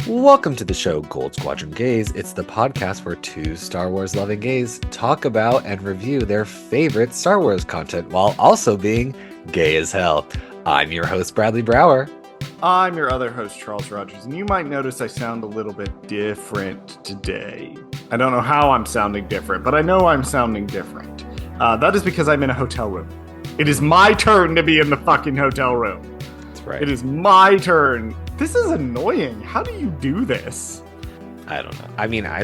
Welcome to the show Gold Squadron Gays. It's the podcast where two Star Wars loving gays talk about and review their favorite Star Wars content while also being gay as hell. I'm your host, Bradley Brower. I'm your other host, Charles Rogers, and you might notice I sound a little bit different today. I don't know how I'm sounding different, but I know I'm sounding different. That is because I'm in a hotel room. It is my turn to be in the fucking hotel room. That's right. It is my turn. This is annoying. How do you do this? I don't know. I mean, I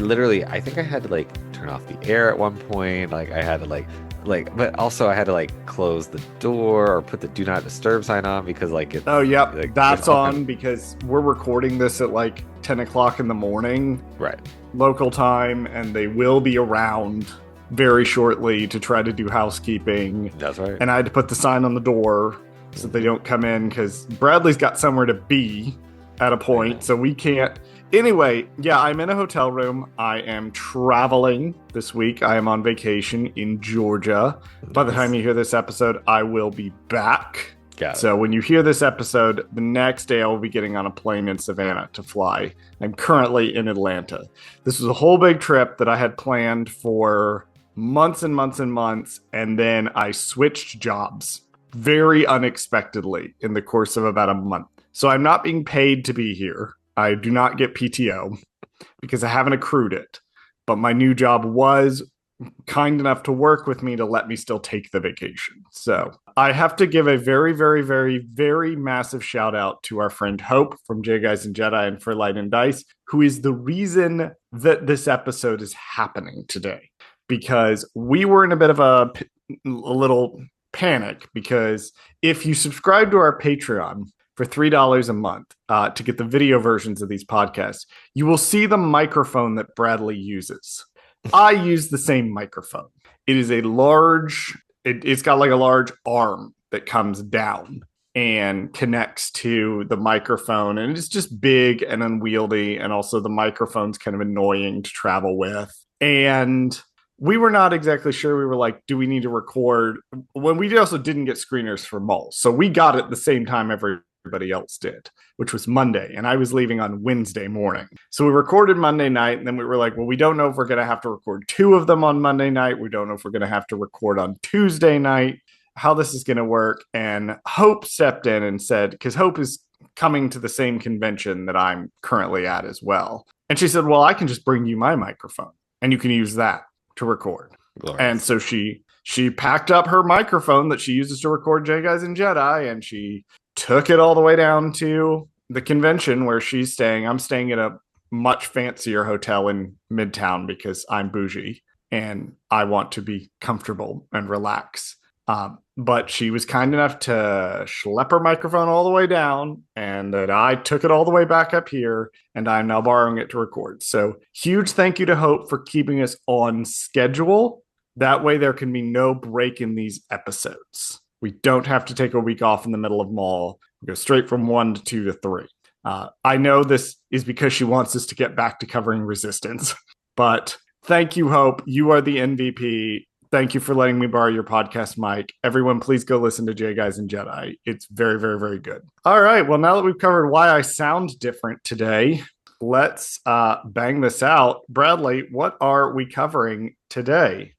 think I had to turn off the air at one point. I had to but also I had to close the door or put the do not disturb sign on because it's... Oh, yep. That's on because we're recording this at 10 o'clock in the morning. Right. Local time, and they will be around very shortly to try to do housekeeping. That's right. And I had to put the sign on the door so that they don't come in because Bradley's got somewhere to be at a point, so we can't. Anyway, yeah, I'm in a hotel room. I am traveling this week. I am on vacation in Georgia. By the time you hear this episode, I will be back. So when you hear this episode, the next day I will be getting on a plane in Savannah to fly. I'm currently in Atlanta. This was a whole big trip that I had planned for months and months and months, and then I switched jobs very unexpectedly in the course of about a month. So I'm not being paid to be here. I do not get PTO because I haven't accrued it. But my new job was kind enough to work with me to let me still take the vacation. So I have to give a very, very, very, very massive shout out to our friend Hope from J Guys and Jedi and For Light and Dice, who is the reason that this episode is happening today. Because we were in a bit of a little panic because if you subscribe to our Patreon for $3 a month to get the video versions of these podcasts, you will see the microphone that Bradley uses. I use the same microphone. It is a large, it's got a large arm that comes down and connects to the microphone. And it's just big and unwieldy. And also the microphone's kind of annoying to travel with. And we were not exactly sure. We were like, do we need to record? When we also didn't get screeners for Maul. So we got it the same time everybody else did, which was Monday. And I was leaving on Wednesday morning. So we recorded Monday night. And then we were like, well, we don't know if we're going to have to record two of them on Monday night. We don't know if we're going to have to record on Tuesday night, how this is going to work. And Hope stepped in and said, because Hope is coming to the same convention that I'm currently at as well. And she said, well, I can just bring you my microphone and you can use that to record. Glorious. And so she packed up her microphone that she uses to record J Guys and Jedi, and she took it all the way down to the convention where she's staying. I'm staying at a much fancier hotel in Midtown because I'm bougie and I want to be comfortable and relax. But she was kind enough to schlep her microphone all the way down, and that I took it all the way back up here, and I'm now borrowing it to record. So huge thank you to Hope for keeping us on schedule. That way there can be no break in these episodes. We don't have to take a week off in the middle of Maul. We go straight from 1 to 2 to 3. I know this is because she wants us to get back to covering Resistance, but thank you, Hope. You are the MVP. Thank you for letting me borrow your podcast mic. Everyone, please go listen to J Guys and Jedi. It's very, very, very good. All right. Well, now that we've covered why I sound different today, let's bang this out. Bradley, what are we covering today?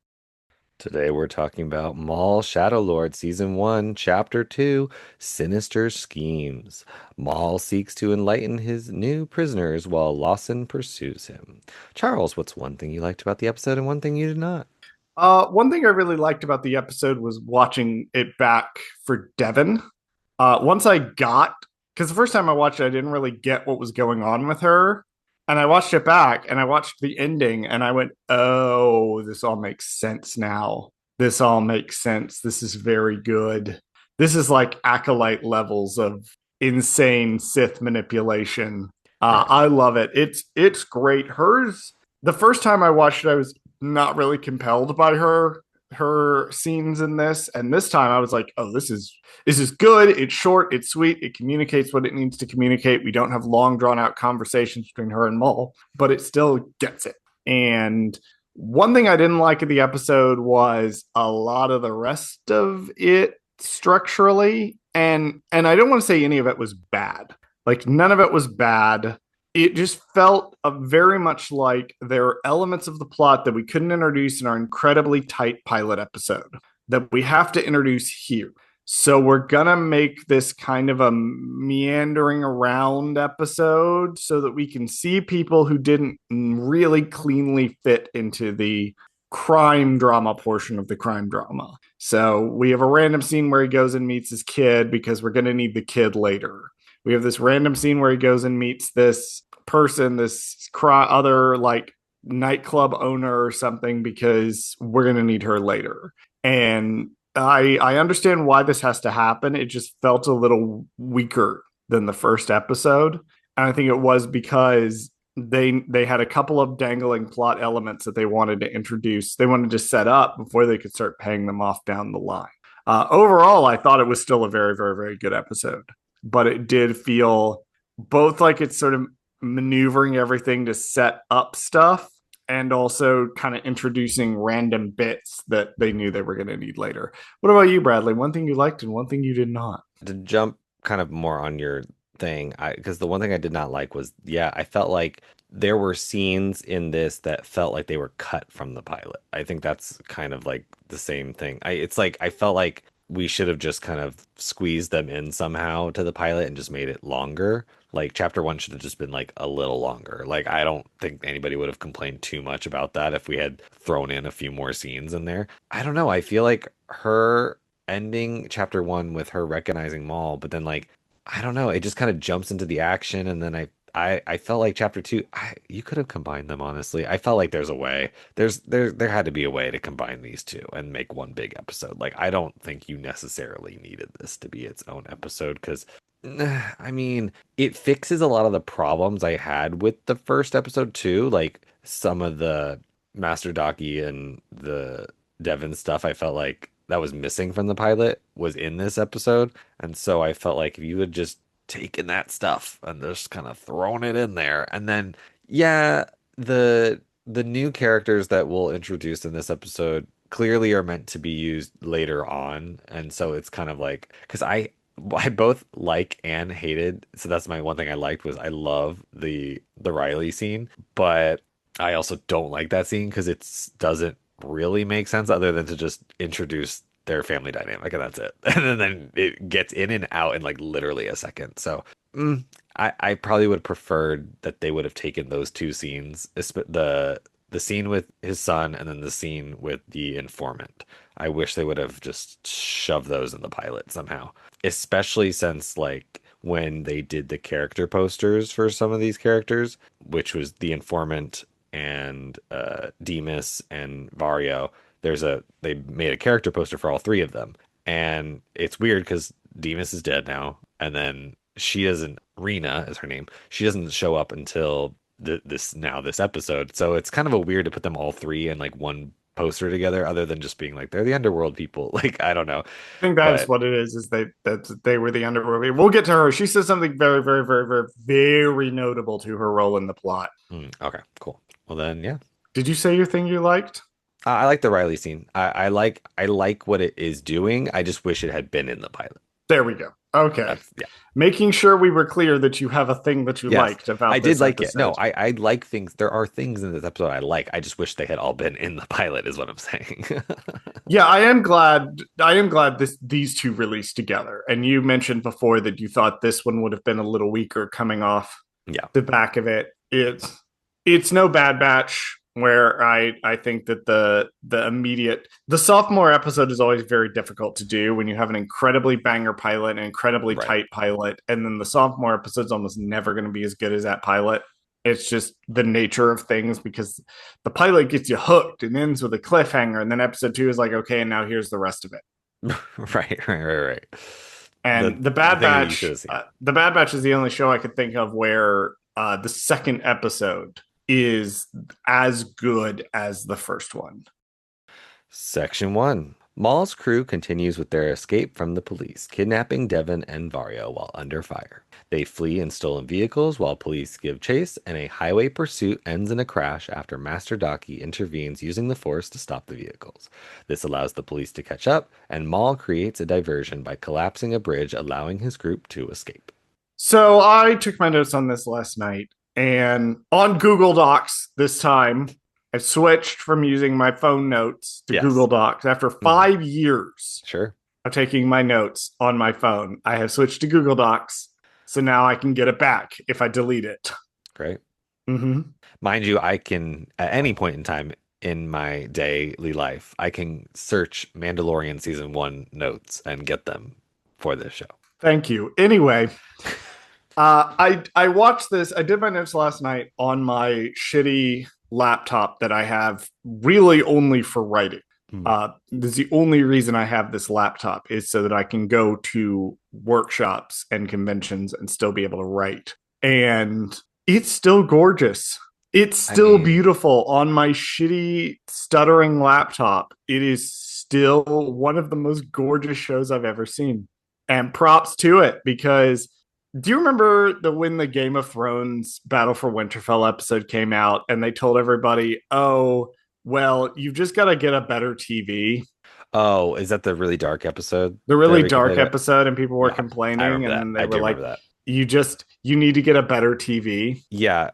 Today we're talking about Maul Shadow Lord Season 1, Chapter 2, Sinister Schemes. Maul seeks to enlighten his new prisoners while Lawson pursues him. Charles, what's one thing you liked about the episode and one thing you did not? One thing I really liked about the episode was watching it back for Devon. Once I got, because the first time I watched it, I didn't really get what was going on with her. And I watched it back and I watched the ending and I went, oh, this all makes sense now. This all makes sense. This is very good. This is like Acolyte levels of insane Sith manipulation. I love it. It's great. The first time I watched it, I was not really compelled by her scenes in this, and this time I was like, oh, this is good. It's short, it's sweet, it communicates what it needs to communicate. We don't have long drawn out conversations between her and Maul, but it still gets it. And one thing I didn't like of the episode was a lot of the rest of it structurally, and I don't want to say any of it was bad. Like, none of it was bad. it just felt very much like there are elements of the plot that we couldn't introduce in our incredibly tight pilot episode that we have to introduce here. So we're gonna make this kind of a meandering around episode so that we can see people who didn't really cleanly fit into the crime drama portion of the crime drama. So we have a random scene where he goes and meets his kid because we're gonna need the kid later. We have this random scene where he goes and meets this person, this other like nightclub owner or something, because we're gonna need her later. And I understand why this has to happen. It just felt a little weaker than the first episode, and I think it was because they had a couple of dangling plot elements that they wanted to introduce. They wanted to set up before they could start paying them off down the line. Overall, I thought it was still a very, very, very good episode, but it did feel both like it's sort of maneuvering everything to set up stuff and also kind of introducing random bits that they knew they were going to need later. What about you, Bradley? One thing you liked and one thing you did not. To jump kind of more on your thing, because the one thing I did not like was, yeah, I felt like there were scenes in this that felt like they were cut from the pilot. I think that's kind of like the same thing. It's like I felt like we should have just kind of squeezed them in somehow to the pilot and just made it longer. Like chapter one should have just been like a little longer. Like I don't think anybody would have complained too much about that if we had thrown in a few more scenes in there. I don't know. I feel like her ending chapter one with her recognizing Maul, but then like I don't know, it just kind of jumps into the action, and then I felt like chapter two, you could have combined them honestly. I felt like there's a way. There had to be a way to combine these two and make one big episode. Like I don't think you necessarily needed this to be its own episode because I mean, it fixes a lot of the problems I had with the first episode too, like some of the Master Daki and the Devon stuff I felt like that was missing from the pilot was in this episode. And so I felt like if you had just taken that stuff and just kind of thrown it in there, and then yeah, the new characters that we'll introduce in this episode clearly are meant to be used later on. And so it's kind of like because I both like and hated. So that's my one thing I liked was I love the Riley scene, but I also don't like that scene because it doesn't really make sense other than to just introduce their family dynamic and that's it. And then it gets in and out in like literally a second. So I probably would have preferred that they would have taken those two scenes, the scene with his son and then the scene with the informant. I wish they would have just shoved those in the pilot somehow, especially since like when they did the character posters for some of these characters, which was the informant and Demas and Vario. They made a character poster for all three of them, and it's weird because Demas is dead now, and then she doesn't. Rena is her name. She doesn't show up until this episode, so it's kind of a weird to put them all three in like one poster together, other than just being like they're the Underworld people. Like I don't know, I think that is but what it is they were the Underworld. We'll get to her. She says something very, very, very, very, very notable to her role in the plot. okay, cool. Well then, yeah. Did you say your thing you liked? I like the Riley scene. I like what it is doing. I just wish it had been in the pilot. There we go. Okay. That's yeah. Making sure we were clear that you have a thing that you Yes, liked about I did this like it. No, episode. I like things. There are things in this episode I like. I just wish they had all been in the pilot, is what I'm saying. Yeah, I am glad. I am glad these two released together. And you mentioned before that you thought this one would have been a little weaker coming off Yeah, the back of it. It's no Bad Batch where I think that the sophomore episode is always very difficult to do when you have an incredibly banger pilot, an incredibly right. tight pilot, and then the sophomore episode's almost never going to be as good as that pilot. It's just the nature of things because the pilot gets you hooked and ends with a cliffhanger, and then episode two is like, okay, and now here's the rest of it. Right. And The thing that you should have seen. The Bad Batch is the only show I could think of where the second episode is as good as the first one. Section 1. Maul's crew continues with their escape from the police, kidnapping Devon and Vario while under fire. They flee in stolen vehicles while police give chase, and a highway pursuit ends in a crash after Master Daki intervenes using the Force to stop the vehicles. This allows the police to catch up, and Maul creates a diversion by collapsing a bridge, allowing his group to escape. So I took my notes on this last night, And on Google Docs this time, I switched from using my phone notes to Yes. Google Docs. After Mhm. 5 years Sure. of taking my notes on my phone, I have switched to Google Docs. So now I can get it back if I delete it. Great. Mm-hmm. Mind you, I can, at any point in time in my daily life, I can search Mandalorian season one notes and get them for this show. Thank you. Anyway, I watched this. I did my notes last night on my shitty laptop that I have really only for writing. Hmm. This is the only reason I have this laptop is so that I can go to workshops and conventions and still be able to write. And it's still gorgeous. It's I still mean, beautiful on my shitty stuttering laptop. It is still one of the most gorgeous shows I've ever seen. And props to it because do you remember when the Game of Thrones Battle for Winterfell episode came out and they told everybody, oh, well, you've just got to get a better TV? oh, is that the really dark episode The that really everybody dark complained about? episode, and people were Yeah, I complaining, remember and that. then they I were do like, remember that. you need to get a better TV. Yeah,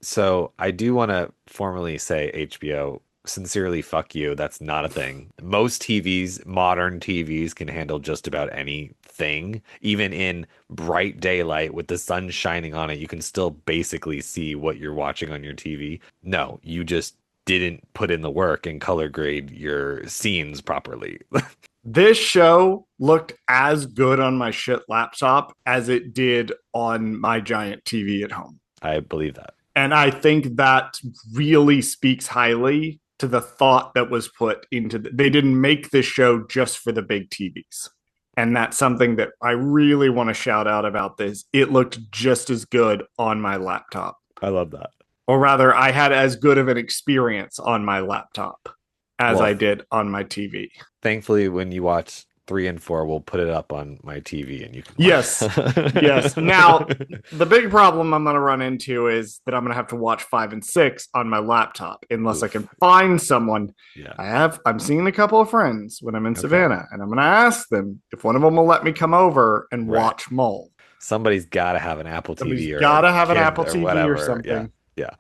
so I do want to formally say HBO, sincerely fuck you. That's not a thing. Most TVs, modern TVs can handle just about anything. Even in bright daylight with the sun shining on it, you can still basically see what you're watching on your TV. No, you just didn't put in the work and color grade your scenes properly. This show looked as good on my shit laptop as it did on my giant TV at home. I believe that. And I think that really speaks highly to the thought that was put into they didn't make this show just for the big TVs. And that's something that I really want to shout out about this. It looked just as good on my laptop. I love that. Or rather, I had as good of an experience on my laptop as Well, I did on my TV. thankfully, when you watch 3 and 4, we'll put it up on my TV and you can Yes. Yes. Now, the big problem I'm going to run into is that I'm going to have to watch 5 and 6 on my laptop unless I Oof. can find someone. Yeah. I'm seeing a couple of friends when I'm in Okay. Savannah, and I'm going to ask them if one of them will let me come over and Right. watch Maul. Somebody's got to have an Apple Somebody's TV or got a to have an kid Apple or TV whatever. or something. Yeah.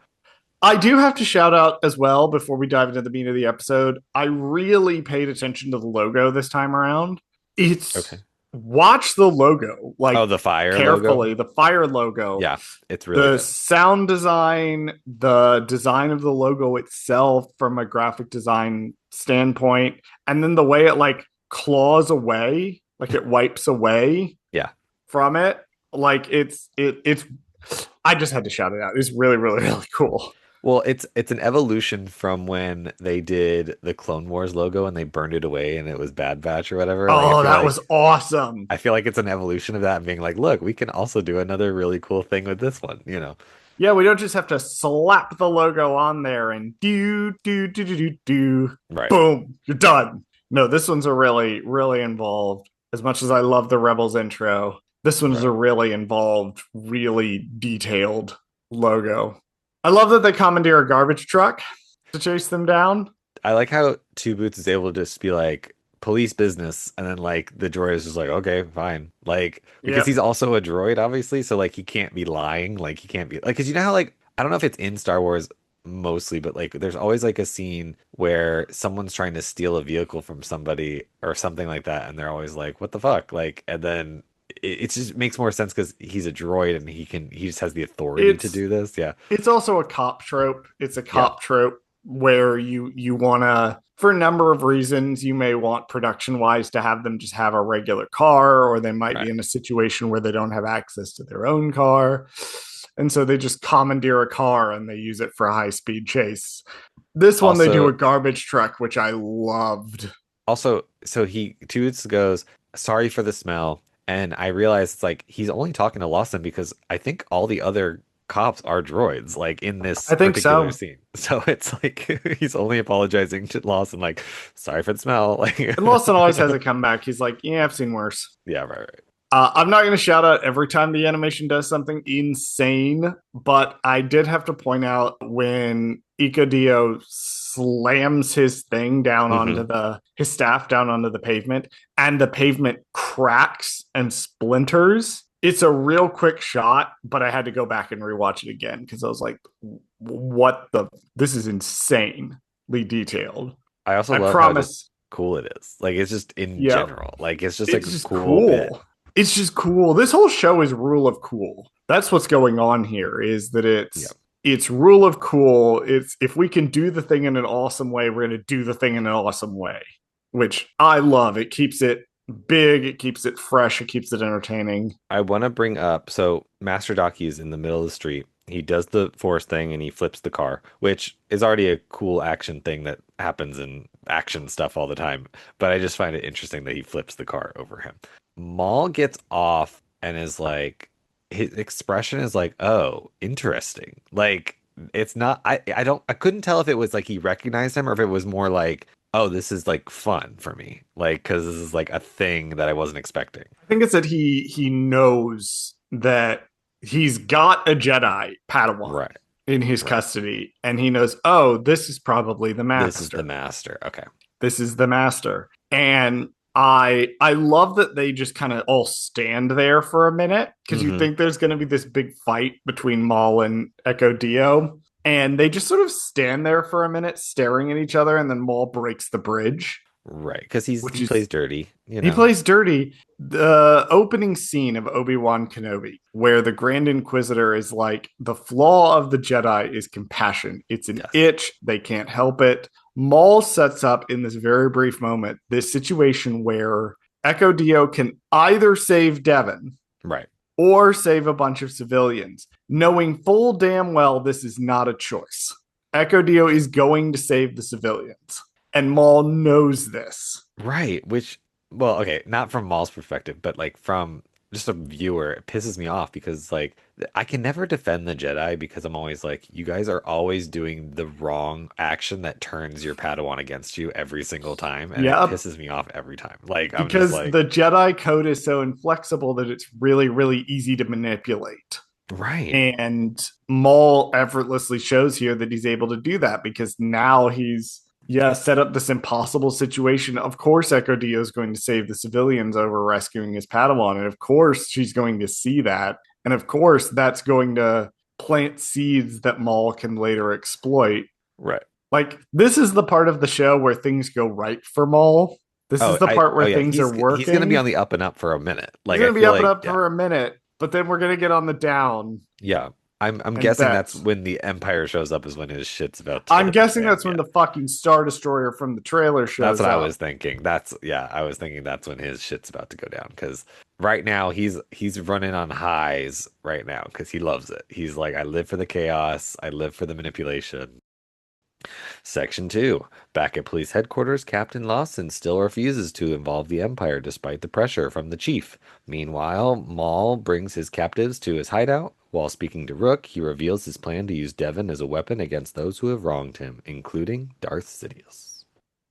I do have to shout out as well before we dive into the meat of the episode. I really paid attention to the logo this time around. It's Okay. watch the logo like The fire carefully. logo. The fire logo. Yeah, it's really The good. sound design, the design of the logo itself from a graphic design standpoint, and then the way it like claws away, like it wipes away Yeah. from it. Like it's I just had to shout it out. It's really, really, really cool. Well, it's an evolution from when they did the Clone Wars logo and they burned it away and it was Bad Batch or whatever. Like Oh, that was awesome. I feel like it's an evolution of that and being like, look, we can also do another really cool thing with this one, you know. Yeah, we don't just have to slap the logo on there and do. Right. Boom, you're done. No, this one's a really, really involved. As much as I love the Rebels intro, this one's a really involved, really detailed logo. I love that they commandeer a garbage truck to chase them down. I like how Two Boots is able to just be like police business, and then like the droid is just like, okay, fine, like because he's also a droid, obviously, so like he can't be lying, like he can't be like because you know how like I don't know if it's in Star Wars mostly, but like there's always like a scene where someone's trying to steal a vehicle from somebody or something like that, and they're always like, what the fuck, like, and then it just makes more sense because he's a droid and he just has the authority to do this. Yeah, it's also a cop trope. It's a cop trope where you want to, for a number of reasons, you may want production wise to have them just have a regular car, or they might be in a situation where they don't have access to their own car. And so they just commandeer a car and they use it for a high speed chase. This one, they do a garbage truck, which I loved. Also, so Toots goes, sorry for the smell. And I realized it's like he's only talking to Lawson because I think all the other cops are droids, like in this particular scene. So it's like he's only apologizing to Lawson, like, sorry for the smell. Like, and Lawson always has a comeback. He's like, yeah, I've seen worse. Yeah, right. I'm not going to shout out every time the animation does something insane, but I did have to point out when Ikadio slams his thing down onto his staff down onto the pavement, and the pavement cracks and splinters. it's a real quick shot, but I had to go back and rewatch it again because I was like, what the this is insanely detailed. I also I love how just promise. cool it is. Like it's just in Yep. general. Like it's just like It's a just cool bit. cool. It's just cool. This whole show is rule of cool. That's what's going on here is that Yeah. it's rule of cool. It's if we can do the thing in an awesome way, we're going to do the thing in an awesome way, which I love. It keeps it big, it keeps it fresh, it keeps it entertaining. I want to bring up so Master Daki is in the middle of the street. He does the force thing and he flips the car, which is already a cool action thing that happens in action stuff all the time. But I just find it interesting that he flips the car over him. Maul gets off and is like, his expression is like, oh, interesting. Like, it's not, I couldn't tell if it was like he recognized him or if it was more like, oh, this is like fun for me. Like, because this is like a thing that I wasn't expecting. I think it's that he knows that he's got a Jedi Padawan Right. in his Right. custody, and he knows, oh, this is probably the This is the master. master. Okay. This is the master. And I love that they just kind of all stand there for a minute because you Hmm. think there's going to be this big fight between Maul and Echo Dio, and they just sort of stand there for a minute staring at each other, and then Maul breaks the bridge, Right. Because which he is plays dirty, you he know. plays dirty. The opening scene of Obi-Wan Kenobi, where the Grand Inquisitor is like, the flaw of the Jedi is compassion. It's an Yes. itch. They can't help it. Maul sets up in this very brief moment this situation where Echo Dio can either save Devon Right. or save a bunch of civilians, knowing full damn well this is not a choice. Echo Dio is going to save the civilians. And Maul knows this. Right. Which, well, okay, not from Maul's perspective, but like from just a viewer, it pisses me off because like I can never defend the Jedi because I'm always like, you guys are always doing the wrong action that turns your Padawan against you every single time, and it Yep. pisses me off every time. Like I'm just Because like, the Jedi code is so inflexible that it's really, really easy to manipulate. right. And Maul effortlessly shows here that he's able to do that because now he's set up this impossible situation. Of course, Echo Dio is going to save the civilians over rescuing his Padawan, and of course she's going to see that, and of course that's going to plant seeds that Maul can later exploit. Right. Like this is the part of the show where things go right for Maul. This is the part Oh where yeah, things are he's gonna be on working. the up and up for a minute. He's Like I gonna be feel up and like up yeah, for a minute, but then we're gonna get on the down, yeah. I'm and guessing that's that's when the Empire shows up is when his shit's about to I'm hit the guessing fan. that's when Yeah. the fucking Star Destroyer from the trailer That's shows what I up. was thinking. That's yeah, I was thinking that's when his shit's about to go down because right now he's running on highs right now because he loves it. He's like, I live for the chaos, I live for the manipulation. Section 2. Back at police headquarters, Captain Lawson still refuses to involve the Empire despite the pressure from the chief. Meanwhile, Maul brings his captives to his hideout. While speaking to Rook, he reveals his plan to use Devon as a weapon against those who have wronged him, including Darth Sidious.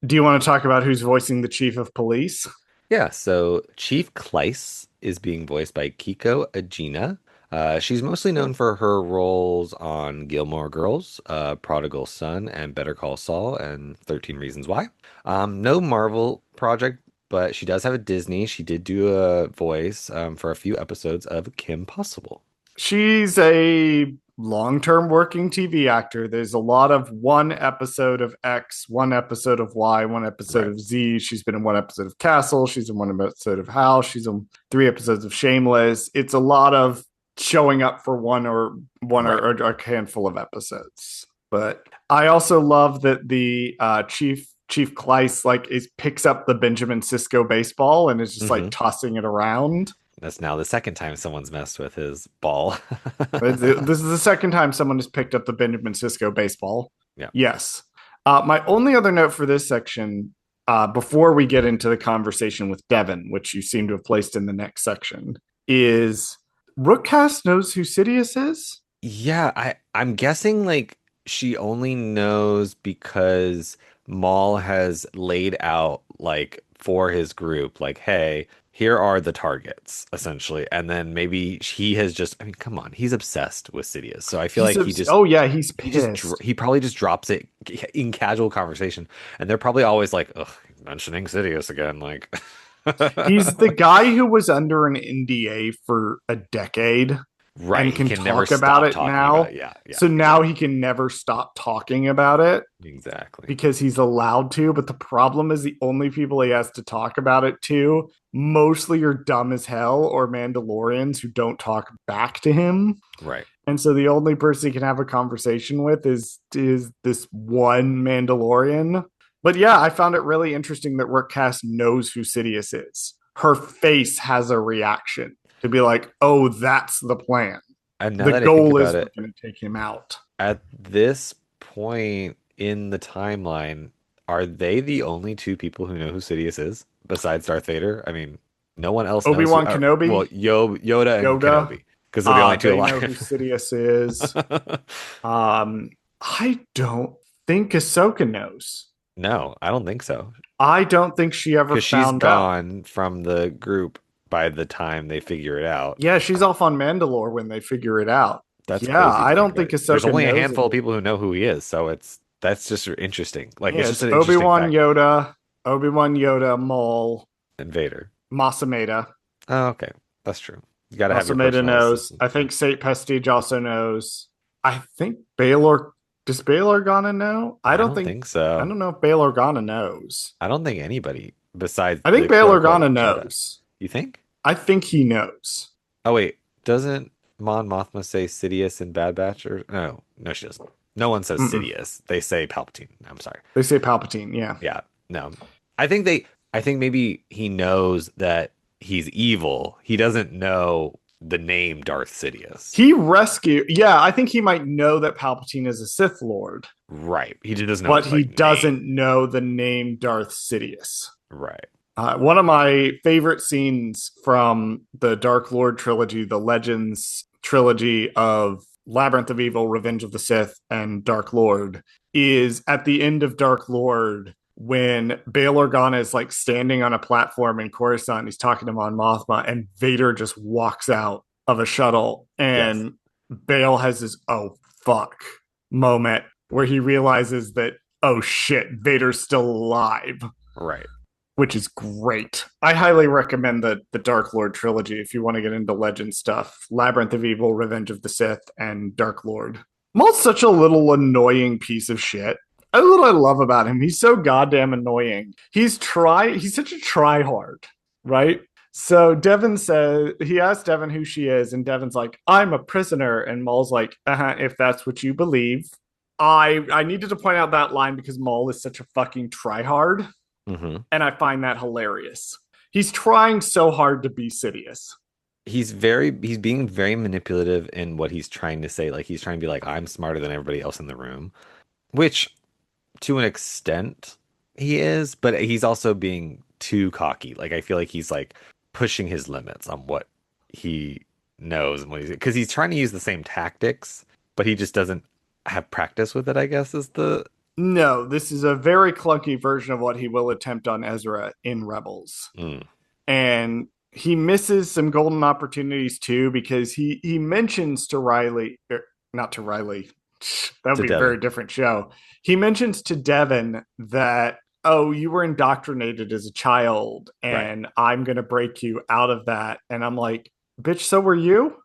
Do you want to talk about who's voicing the chief of police? Yeah, so Chief Klyce is being voiced by Kiko Agena. She's mostly known for her roles on Gilmore Girls, Prodigal Son, and Better Call Saul, and 13 Reasons Why. No Marvel project, but she does have a Disney. She did do a voice for a few episodes of Kim Possible. She's a long-term working TV actor. There's a lot of one episode of X, one episode of Y, one episode Right. of Z. She's been in one episode of Castle. She's in one episode of House. She's in 3 episodes of Shameless. It's a lot of showing up for Right. or a handful of episodes. But I also love that the Chief Kleiss picks up the Benjamin Sisko baseball and is just like Hmm. tossing it around. That's now the second time someone's messed with his ball. This is the second time someone has picked up the Benjamin Sisko baseball. Yeah. Yes. My only other note for this section, before we get into the conversation with Devin, which you seem to have placed in the next section, is Rookcast knows who Sidious is? Yeah, I'm guessing like she only knows because Maul has laid out like for his group like, hey, here are the targets essentially, and then maybe he has just I mean, come on, he's obsessed with Sidious. So I feel like Oh yeah, he's he just pissed. he probably just drops it in casual conversation and they're probably always like, ugh, mentioning Sidious again like He's the guy who was under an NDA for a decade Right. and He can can never talk about stop it talking about now. it. Yeah. Yeah. So now he Exactly. can never stop talking about it Exactly. because he's allowed to. But the problem is the only people he has to talk about it to mostly are dumb as hell or Mandalorians who don't talk back to him. Right. And so the only person he can have a conversation with is this one Mandalorian. But yeah, I found it really interesting that Rick Cass knows who Sidious is. Her face has a reaction to be like, "Oh, that's the plan. And now The that I think goal about is we're it, going to take him out." at this point in the timeline, are they the only two people who know who Sidious is besides Darth Vader? I mean, no one else knows who. Obi-Wan Well, Kenobi, Yoda and Yoda, Kenobi, because they're the only two they know who alive. Sidious is. Um, I don't think Ahsoka knows. No, I don't think so. I don't think she ever Because she's found out. gone from the group by the time they figure it out. Yeah, she's off on Mandalore when they figure it out. That's Yeah, crazy to I think don't about. think There's Ahsoka only a knows handful of it. people who know who he is, so that's just interesting. Like Yeah, it's just it's an interesting fact. Obi Wan Yoda, Maul, And Vader. Masameda. Oh, okay, that's true. You got to have your Masameda personal knows. assistant. I think Saint Pestige also knows. I think Baylor. Does Bail Organa know? I I don't don't think. think I so. don't know if Bail Organa knows. I don't think anybody besides I think the Bail quote unquote Organa Jedi. knows. You think? I think he knows. Oh wait, doesn't Mon Mothma say Sidious in Bad Batch or no? No, she doesn't. No one says Mm-mm. Sidious. They say Palpatine. I'm sorry. They say Palpatine. Yeah. Yeah, no. I think they. I think maybe he knows that he's evil. He doesn't know the name Darth Sidious. He rescued. Yeah, I think he might know that Palpatine is a Sith Lord, Right. He just doesn't know but his he like name. doesn't know the name Darth Sidious. Right. One of my favorite scenes from the Dark Lord trilogy, the Legends trilogy of Labyrinth of Evil, Revenge of the Sith, and Dark Lord, is at the end of Dark Lord when Bail Organa is like standing on a platform in Coruscant. He's talking to Mon Mothma, and Vader just walks out of a shuttle, Yes. and Bail has this "oh fuck" moment where he realizes that oh shit, Vader's still alive, Right. which is great. I highly recommend the Dark Lord trilogy if you want to get into legend stuff. Labyrinth of Evil, Revenge of the Sith, and Dark Lord. Maul's such a little annoying piece of shit. That's what I love about him. He's so goddamn annoying. He's such a try hard, right? So Devin says he asked Devin who she is, and Devin's like, I'm a prisoner. And Maul's like, if that's what you believe. I needed to point out that line because Maul is such a fucking tryhard, Hmm. and I find that hilarious. He's trying so hard to be Sidious. He's being very manipulative in what he's trying to say. Like he's trying to be like, I'm smarter than everybody else in the room, which to an extent he is, but he's also being too cocky. Like I feel like he's like pushing his limits on what he knows and what he's because he's trying to use the same tactics, but he just doesn't have practice with it, I guess is the No, this is a very clunky version of what he will attempt on Ezra in Rebels. mm, And he misses some golden opportunities too because he mentions to Riley, not to Riley, that would to be a very Devin. different show. He mentions to Devin that, oh, you were indoctrinated as a child Right. and I'm going to break you out of that. And I'm like, bitch, so were you?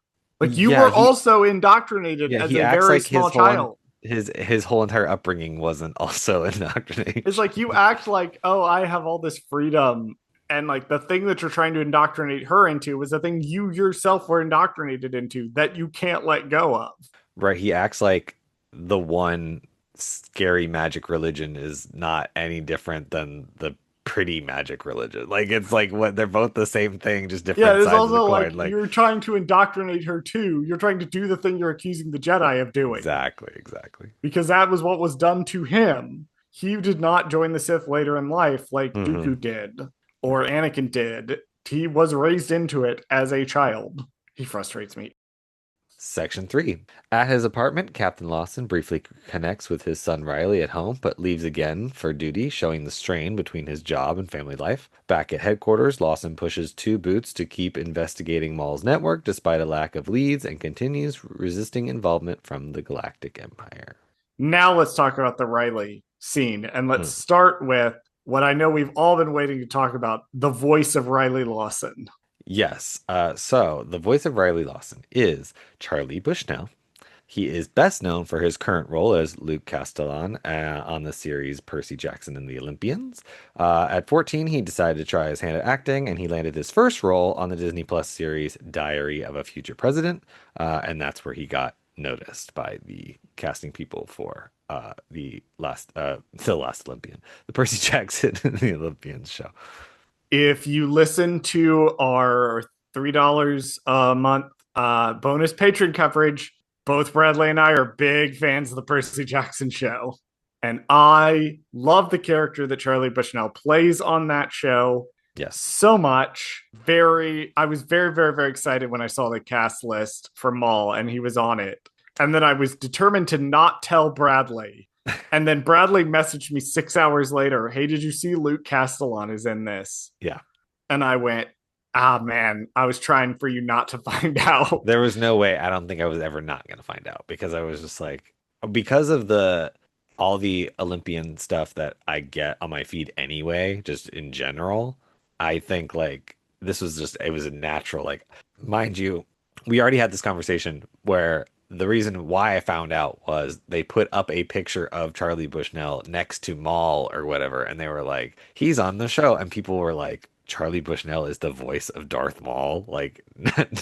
Like, you Yeah, were also indoctrinated yeah, as he a acts very like small child. his whole entire upbringing wasn't also It's indoctrination. like you act like, oh, I have all this freedom. And like the thing that you're trying to indoctrinate her into was the thing you yourself were indoctrinated into that you can't let go of. Right, he acts like the one scary magic religion is not any different than the pretty magic religion. Like it's like what they're both the same thing, just Yeah, different it's sides of the also like coin. Like you're trying to indoctrinate her too. You're trying to do the thing you're accusing the Jedi of doing exactly, exactly. because that was what was done to him. He did not join the Sith later in life like Hmm. Dooku did or Anakin did. He was raised into it as a child. He frustrates me. Section 3. At his apartment, Captain Lawson briefly connects with his son Riley at home, but leaves again for duty, showing the strain between his job and family life. Back at headquarters, Lawson pushes two boots to keep investigating Maul's network despite a lack of leads and continues resisting involvement from the Galactic Empire. Now let's talk about the Riley scene and let's Mm. start with what I know we've all been waiting to talk about, the voice of Riley Lawson. Yes. So the voice of Riley Lawson is Charlie Bushnell. He is best known for his current role as Luke Castellan on the series Percy Jackson and the Olympians. At 14, he decided to try his hand at acting, and he landed his first role on the Disney Plus series Diary of a Future President, and that's where he got noticed by the casting people for the last Olympian, the Percy Jackson and the Olympians show. If you listen to our $3 a month bonus patron coverage, both Bradley and I are big fans of the Percy Jackson show. And I love the character that Charlie Bushnell plays on that show Yes. so much. I was very, very, very excited when I saw the cast list for Maul and he was on it. And then I was determined to not tell Bradley. And then Bradley messaged me 6 hours later, "Hey, did you see Luke Castellan is in this?" Yeah. And I went, "Ah, man, I was trying for you not to find out." There was no way. I don't think I was ever not going to find out because I was just like, because of the all the Olympian stuff that I get on my feed anyway, just in general. I think like this was just it was a natural like, mind you, we already had this conversation where the reason why I found out was they put up a picture of Charlie Bushnell next to Maul or whatever, and they were like, he's on the show, and people were like, Charlie Bushnell is the voice of Darth Maul. Like,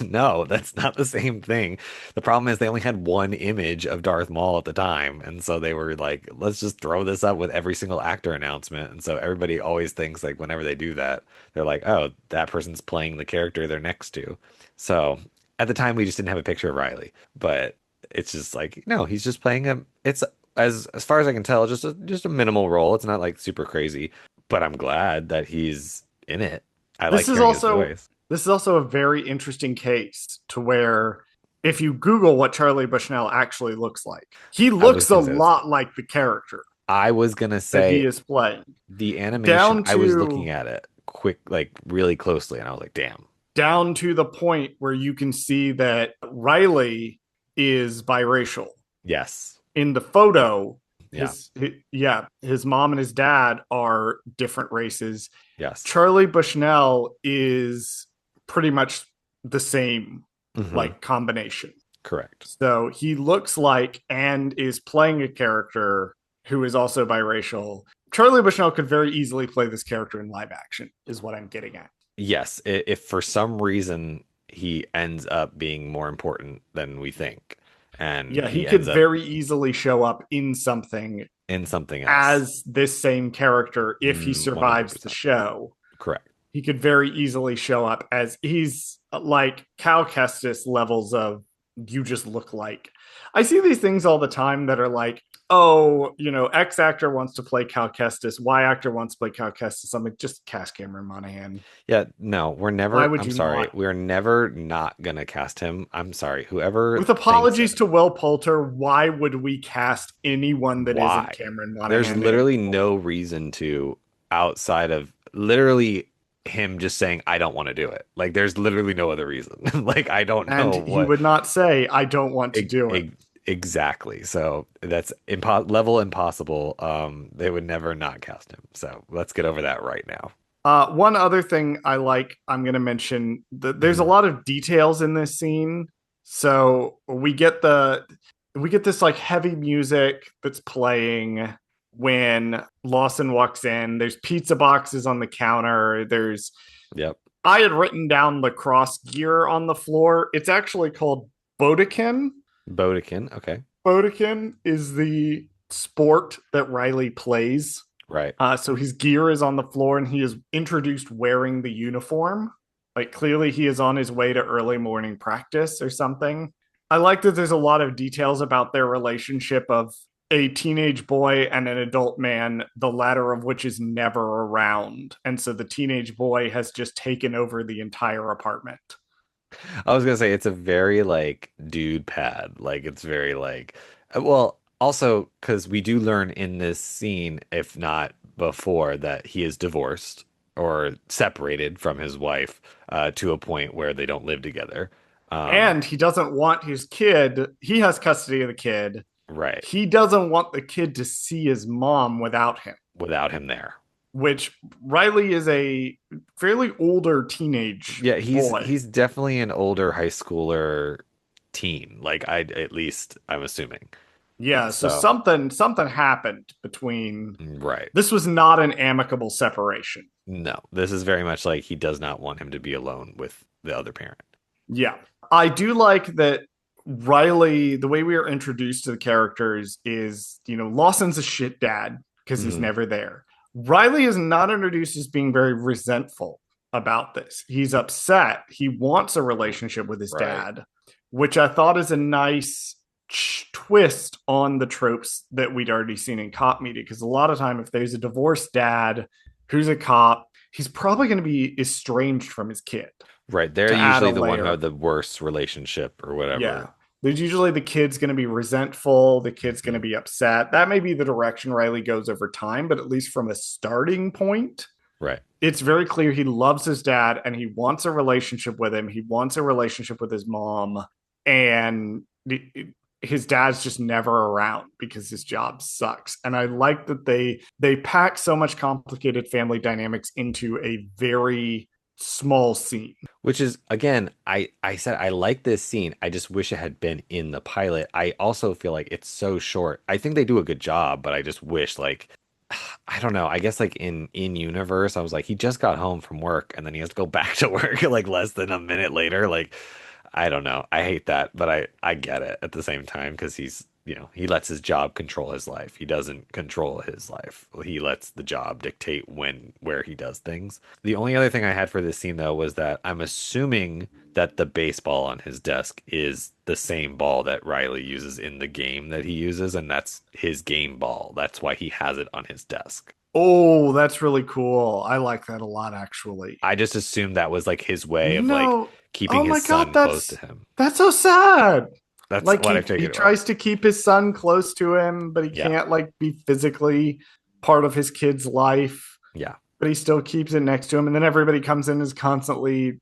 no, that's not the same thing. The problem is they only had one image of Darth Maul at the time. And so they were like, let's just throw this up with every single actor announcement. And so everybody always thinks like whenever they do that, they're like, oh, that person's playing the character they're next to. So at the time we just didn't have a picture of Riley, but it's just like, no, he's just playing it's as far as I can tell, just a minimal role. It's not like super crazy, but I'm glad that he's in it. I like This is hearing his also voice. this is also a very interesting case to where if you Google what Charlie Bushnell actually looks like, he I was looks a gonna say this. lot like the character I was gonna that he say is playing. the animation. Down I was looking to at it quick, like really closely, and I was like, damn. down to the point where you can see that Riley is biracial. Yes. In the photo, Yeah. his mom and his dad are different races. Yes. Charlie Bushnell is pretty much the same Hmm. like combination. Correct. So he looks like and is playing a character who is also biracial. Charlie Bushnell could very easily play this character in live action, is what I'm getting at. Yes. If for some reason he ends up being more important than we think, and Yeah, he he could ends up very easily show up in something in something else. as this same character if he survives the 100%. show. Correct. He could very easily show up as he's like Cal Kestis levels of you just look like. I see these things all the time that are like, oh, X actor wants to play Cal Kestis, Y actor wants to play Cal Kestis. I'm like, just cast Cameron Monaghan. Yeah, no, we're Why never, would I'm you sorry, not? we're never not gonna cast him. I'm sorry, whoever With thinks apologies to Will Poulter, why would we cast anyone that isn't why. Cameron There's Monaghan in literally a role? no reason to outside of literally him just saying, I don't want to do it. Like, there's literally no other reason. Like, I don't And know he what would not say, I don't want to e do it. e exactly. So that's level impossible. They would never not cast him. So let's get over that right now. One other thing I'm going to mention that there's a Mhm. lot of details in this scene. So we get this like heavy music that's playing when Lawson walks in. There's pizza boxes on the counter. Yep. I had written down lacrosse gear on the floor. It's actually called Bodekin. Bodekin. Okay. Bodekin is the sport that Riley plays. Right. So his gear is on the floor and he is introduced wearing the uniform. Like clearly he is on his way to early morning practice or something. I like that there's a lot of details about their relationship of a teenage boy and an adult man, the latter of which is never around. And so the teenage boy has just taken over the entire apartment. I was gonna say it's a very like dude pad. Like it's very like well, also because we do learn in this scene, if not before, that he is divorced or separated from his wife to a point where they don't live together. Um, And he doesn't want his kid, he has custody of the kid. right. He doesn't want the kid to see his mom without him. Without him there. which Riley is a fairly older teenage Yeah, boy. he's definitely an older high schooler teen. Like I at least I'm assuming. Yeah, so So, something happened between. right. This was not an amicable separation. No, this is very much like he does not want him to be alone with the other parent. Yeah. I do like that Riley, the way we are introduced to the characters is, Lawson's a shit dad because he's Hmm. never there. Riley is not introduced as being very resentful about this. He's upset. He wants a relationship with his Right. dad, which I thought is a nice twist on the tropes that we'd already seen in cop media. Because a lot of time, if there's a divorced dad who's a cop, he's probably going to be estranged from his kid Right. They're to add a usually the one who layer. have the worst relationship or Yeah. whatever. There's usually the kid's going to be resentful, the kid's going to Hmm. be upset. That may be the direction Riley goes over time, but at least from a starting point, Right. it's very clear he loves his dad and he wants a relationship with him. He wants a relationship with his mom. And his dad's just never around because his job sucks. And I like that they pack so much complicated family dynamics into a very small scene. Which is again, I said I like this scene. I just wish it had been in the pilot. I also feel like it's so short. I think they do a good job, but I just wish like I don't know. I guess like in universe, I was like he just got home from work and then he has to go back to work like less than a minute later. Like I don't know. I hate that, but I get it at the same time because he's, he lets his job control his life. He doesn't control his life. He lets the job dictate where he does things. The only other thing I had for this scene though was that I'm assuming that the baseball on his desk is the same ball that Riley uses in the game that he uses, and that's his game ball. That's why he has it on his desk. Oh, that's really cool. I like that a lot, actually. I just assumed that was like his way of like No, keeping oh his my God, son close to that's him. that's so sad. That's Like what I he figured it was. tries to keep his son close to him, but he Yeah. can't like be physically part of his kid's life. Yeah. But he still keeps it next to him, and then everybody comes in and is constantly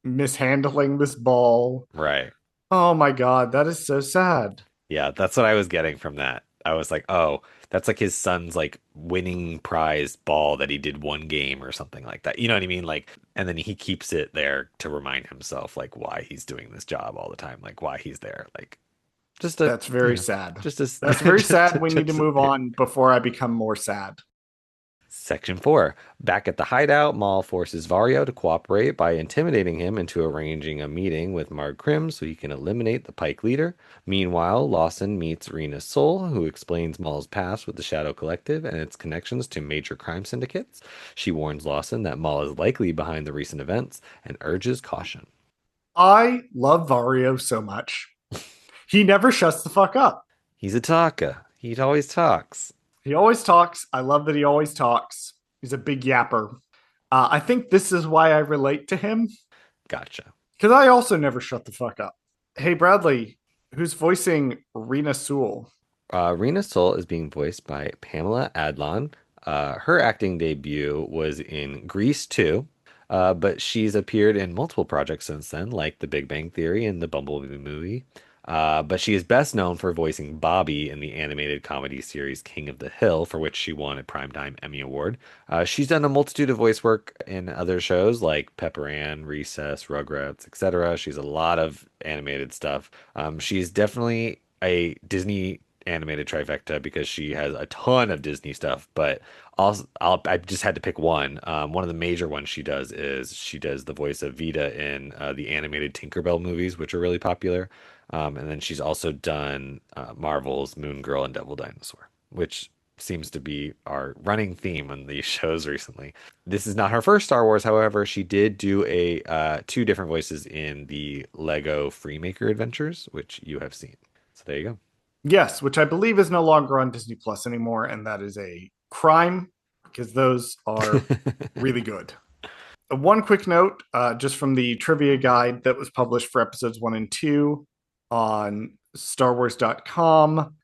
mishandling this ball. Right. Oh my God, that is so sad. Yeah, that's what I was getting from that. I was like, oh, that's like his son's like winning prize ball that he did one game or something like that. You know what I mean? Like, and then he keeps it there to remind himself like why he's doing this job all the time, like why he's there. Like just a, That's very sad. just a, That's very just a, sad. We need to just a move thing. on before I become more sad. Section 4. Back at the hideout, Maul forces Vario to cooperate by intimidating him into arranging a meeting with Marg Krim so he can eliminate the Pike leader. Meanwhile, Lawson meets Rena Soul, who explains Maul's past with the Shadow Collective and its connections to major crime syndicates. She warns Lawson that Maul is likely behind the recent events and urges caution. I love Vario so much. He never shuts the fuck up. He's a talker. He always talks. He always talks. I love that he always talks. He's a big yapper. I think this is why I relate to him Gotcha. because I also never shut the fuck up. Hey, Bradley, who's voicing Rena Sewell? Rena Soul is being voiced by Pamela Adlon. Her acting debut was in Grease 2, but she's appeared in multiple projects since then, like The Big Bang Theory and the Bumblebee movie. But she is best known for voicing Bobby in the animated comedy series King of the Hill, for which she won a Primetime Emmy Award. She's done a multitude of voice work in other shows like Pepper Ann, Recess, Rugrats, etc. She's a lot of animated stuff. She's definitely a Disney animated trifecta because she has a ton of Disney stuff, but also I just had to pick one. One of the major ones she does is she does the voice of Vita in the animated Tinkerbell movies, which are really popular. And then she's also done Marvel's Moon Girl and Devil Dinosaur, which seems to be our running theme on these shows recently. This is not her first Star Wars, however. She did do a two different voices in the Lego Freemaker Adventures, which you have seen. So there you Yes, which I believe is no longer on Disney Plus anymore, and that is a crime because those are go. really good. One quick note, just from the trivia guide that was published for episodes 1 and 2 on StarWars.com.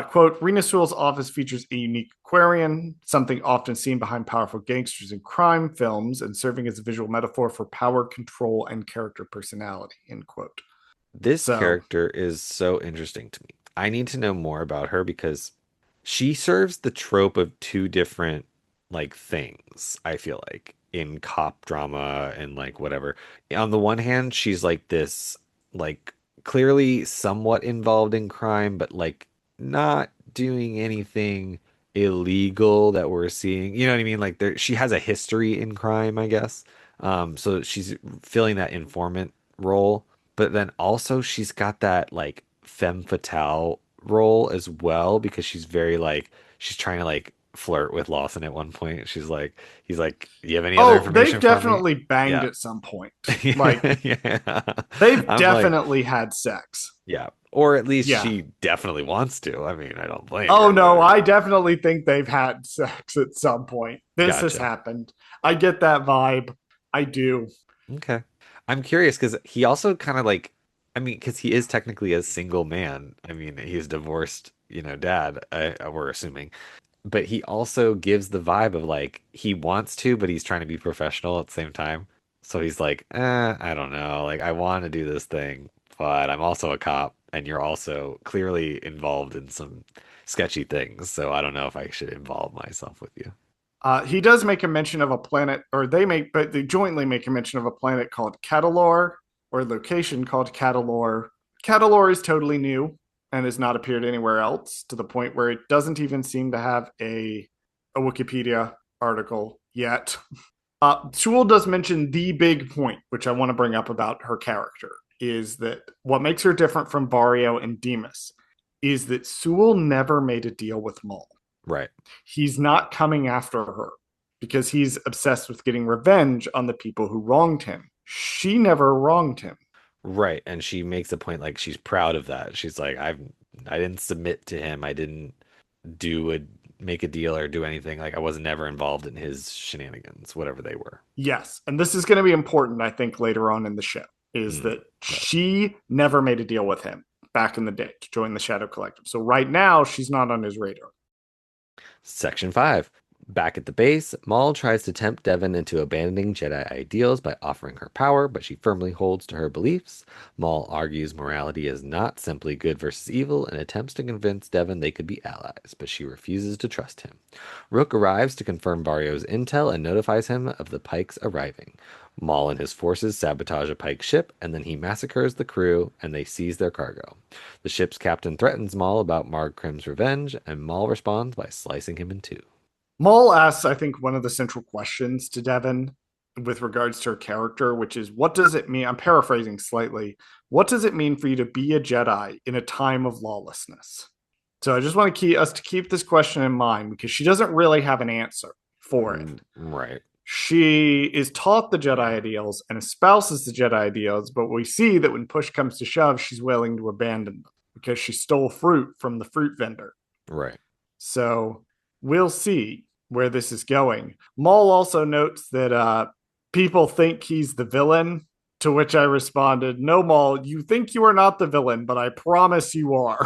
Quote, Rena Sewell's office features a unique aquarium, something often seen behind powerful gangsters in crime films and serving as a visual metaphor for power, control, and character personality, end quote. This So, character is so interesting to me. I need to know more about her because she serves the trope of two different. like things, I feel like, in cop drama and like whatever. On the one hand, she's like this, like clearly somewhat involved in crime, but like not doing anything illegal that we're seeing. You know what I mean? Like there, she has a history in crime, I guess. So she's filling that informant role, but then also she's got that like femme fatale role as well because she's very like she's trying to like flirt with Lawson at one point. She's like, he's like, "You have any other Oh, they've information for me?" definitely banged Yeah, at some point. Like yeah. they've I'm like, definitely had sex. yeah, or at least Yeah. she definitely wants to. I mean, I don't blame Oh her, no, I but definitely think they've had sex at some point. This has gotcha. happened. I get that vibe. I do. Okay. I'm curious because he also kind of like, I mean, because he is technically a single man. I mean, he's divorced, dad, we're assuming. But he also gives the vibe of like he wants to, but he's trying to be professional at the same time. So he's like, I don't know. Like, I want to do this thing, but I'm also a cop, and you're also clearly involved in some sketchy things. So I don't know if I should involve myself with you. He does make a mention of a planet, or but they jointly make a mention of a planet called Catalor, or a location called Catalor. Catalor is totally new and has not appeared anywhere else to the point where it doesn't even seem to have a Wikipedia article yet. Sewell does mention the big point, which I want to bring up about her character, is that what makes her different from Barrio and Demas is that Sewell never made a deal with Maul. Right. He's not coming after her because he's obsessed with getting revenge on the people who wronged him. She never wronged him. Right. And she makes a point like she's proud of that. She's like, I didn't submit to him. I didn't do a make a deal or do anything. Like I was never involved in his shenanigans, whatever they were. Yes, and this is going to be important, I think, later on in the show, is Mm, that right. she never made a deal with him back in the day to join the Shadow Collective. So right now, she's not on his radar. Section 5. Back at the base, Maul tries to tempt Devon into abandoning Jedi ideals by offering her power, but she firmly holds to her beliefs. Maul argues morality is not simply good versus evil and attempts to convince Devon they could be allies, but she refuses to trust him. Rook arrives to confirm Barrio's intel and notifies him of the Pikes arriving. Maul and his forces sabotage a Pike ship, and then he massacres the crew and they seize their cargo. The ship's captain threatens Maul about Marg Krim's revenge, and Maul responds by slicing him in two. Maul asks, I think, one of the central questions to Devon with regards to her character, which is, what does it mean? I'm paraphrasing slightly. What does it mean for you to be a Jedi in a time of lawlessness? So I just want to keep us to keep this question in mind because she doesn't really have an answer for it. Right. She is taught the Jedi ideals and espouses the Jedi ideals, but we see that when push comes to shove, she's willing to abandon them because she stole fruit from the fruit vendor. Right. So we'll see where this is going. Maul also notes that people think he's the villain, to which I responded, "No, Maul, you think you are not the villain, but I promise you are."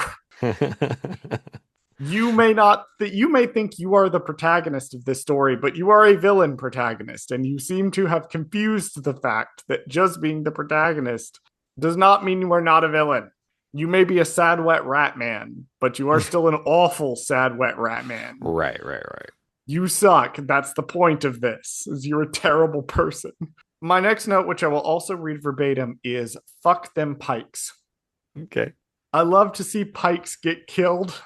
You may not you may think you are the protagonist of this story, but you are a villain protagonist, and you seem to have confused the fact that just being the protagonist does not mean you are not a villain. You may be a sad wet rat man, but you are still an awful sad wet rat man. Right, right, right. You suck. That's the point of this, is you're a terrible person. My next note, which I will also read verbatim, is fuck them pikes. Okay. I love to see pikes get killed.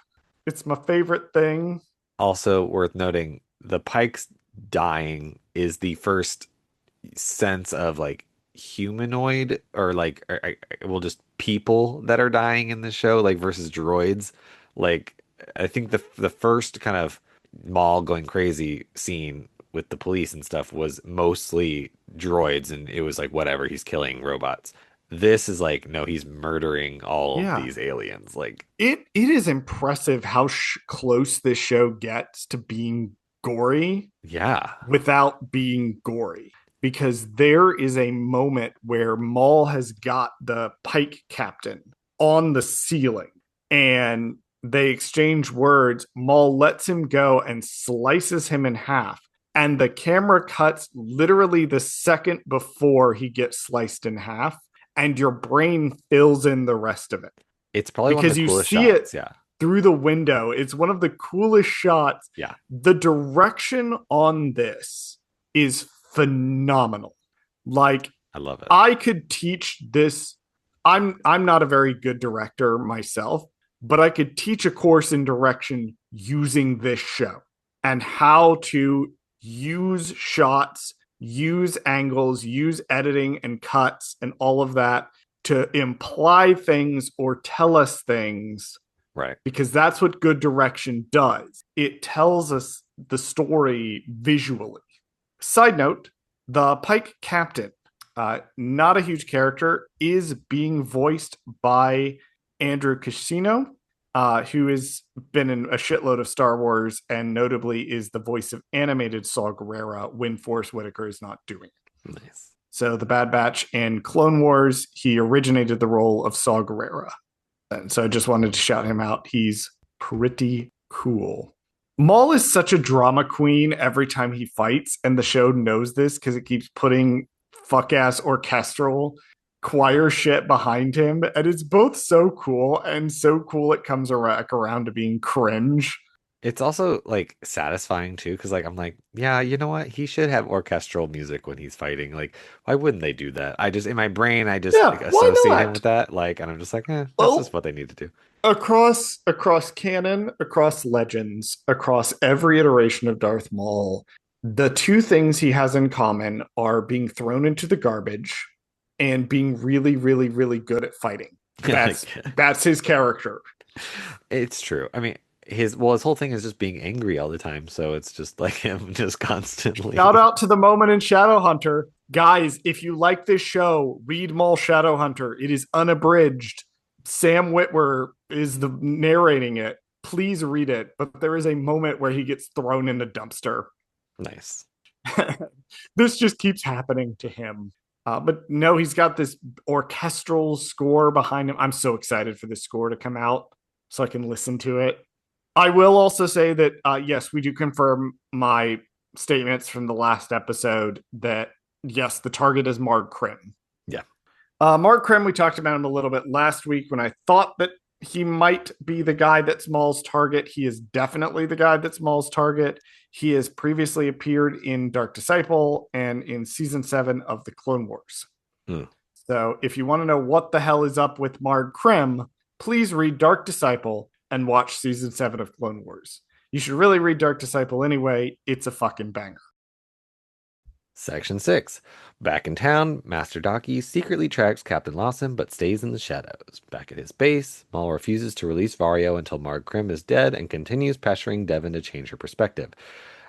It's my favorite thing. Also worth noting, the Pikes dying is the first sense of like humanoid or like well just people that are dying in the show like versus droids. Like I think the first kind of Maul going crazy scene with the police and stuff was mostly droids and it was like whatever, he's killing robots. This is like no, he's murdering all of Yeah. these aliens. Like It is impressive how close this show gets to being gory yeah. without being gory. Because there is a moment where Maul has got the Pike captain on the ceiling and they exchange words. Maul lets him go and slices him in half. And the camera cuts literally the second before he gets sliced in half. And your brain fills in the rest of it It's probably one of the because you coolest see it shots. Yeah. through the window. It's one of the coolest shots. Yeah, The direction on this is phenomenal. Like, I love it. I could teach this. I'm not a very good director myself, but I could teach a course in direction using this show and how to use shots, use angles, use editing and cuts and all of that to imply things or tell us things, Right. because that's what good direction does. It tells us the story visually. Side note, the Pike captain, not a huge character, is being voiced by Andrew Casino, who has been in a shitload of Star Wars and notably is the voice of animated Saw Gerrera when Forrest Whitaker is not doing it. Nice. So the Bad Batch and Clone Wars, he originated the role of Saw Gerrera. And so I just wanted to shout him out. He's pretty cool. Maul is such a drama queen every time he fights, and the show knows this because it keeps putting fuck ass orchestral choir shit behind him. And it's both so cool and so cool it comes around to being cringe. It's also like satisfying too, because like I'm like, yeah, you know what? He should have orchestral music when he's fighting. Like, why wouldn't they do that? I just in my brain, I just like Yeah, why associate him not? with that. Like, and I'm just like, that's just Well, what they need to do. across canon, across legends, across every iteration of Darth Maul, the two things he has in common are being thrown into the garbage and being really, really, really good at fighting. Like, That's his character. it's true. I mean, his whole thing is just being angry all the time. So it's just like him just Shout constantly. out to the moment in Shadowhunter. Guys, if you like this show, read Maul Shadowhunter. It is unabridged. Sam Witwer is the narrating it. Please read it. But there is a moment where he gets thrown in a dumpster. Nice. This just keeps happening to him. But no, he's got this orchestral score behind him. I'm so excited for this score to come out so I can listen to it. I will also say that, yes, we do confirm my statements from the last episode that, yes, the target is Marg Krim. Yeah. Mark Krim, we talked about him a little bit last week when I thought that he might be the guy that's Maul's target. He is definitely the guy that's Maul's target. He has previously appeared in Dark Disciple and in season 7 of the Clone Wars. Hmm. So if you want to know what the hell is up with Marg Krim, please read Dark Disciple and watch season 7 of Clone Wars. You should really read Dark Disciple anyway. It's a fucking banger. Section 6. Back in town, Master Daki secretly tracks Captain Lawson but stays in the shadows. Back at his base, Maul refuses to release Vario until Marg Krim is dead and continues pressuring Devon to change her perspective.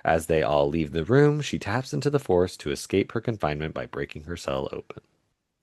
As they all leave the room, she taps into the Force to escape her confinement by breaking her cell open.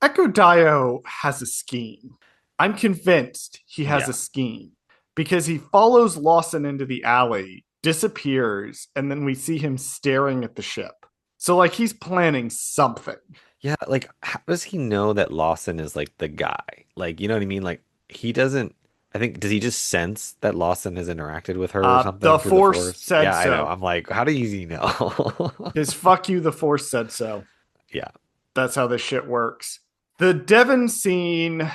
Echo Dio has a scheme. I'm convinced he has Yeah. a scheme because he follows Lawson into the alley, disappears, and then we see him staring at the ship. So, like, he's planning something. Yeah, like how does he know that Lawson is like the guy? Like, you know what I mean? Like he doesn't I think does he just sense that Lawson has interacted with her or The something through the Force Force? said Yeah, I know. so. I'm like, how does he know? His fuck you, the Force said so. Yeah, That's how this shit works. The Devon scene,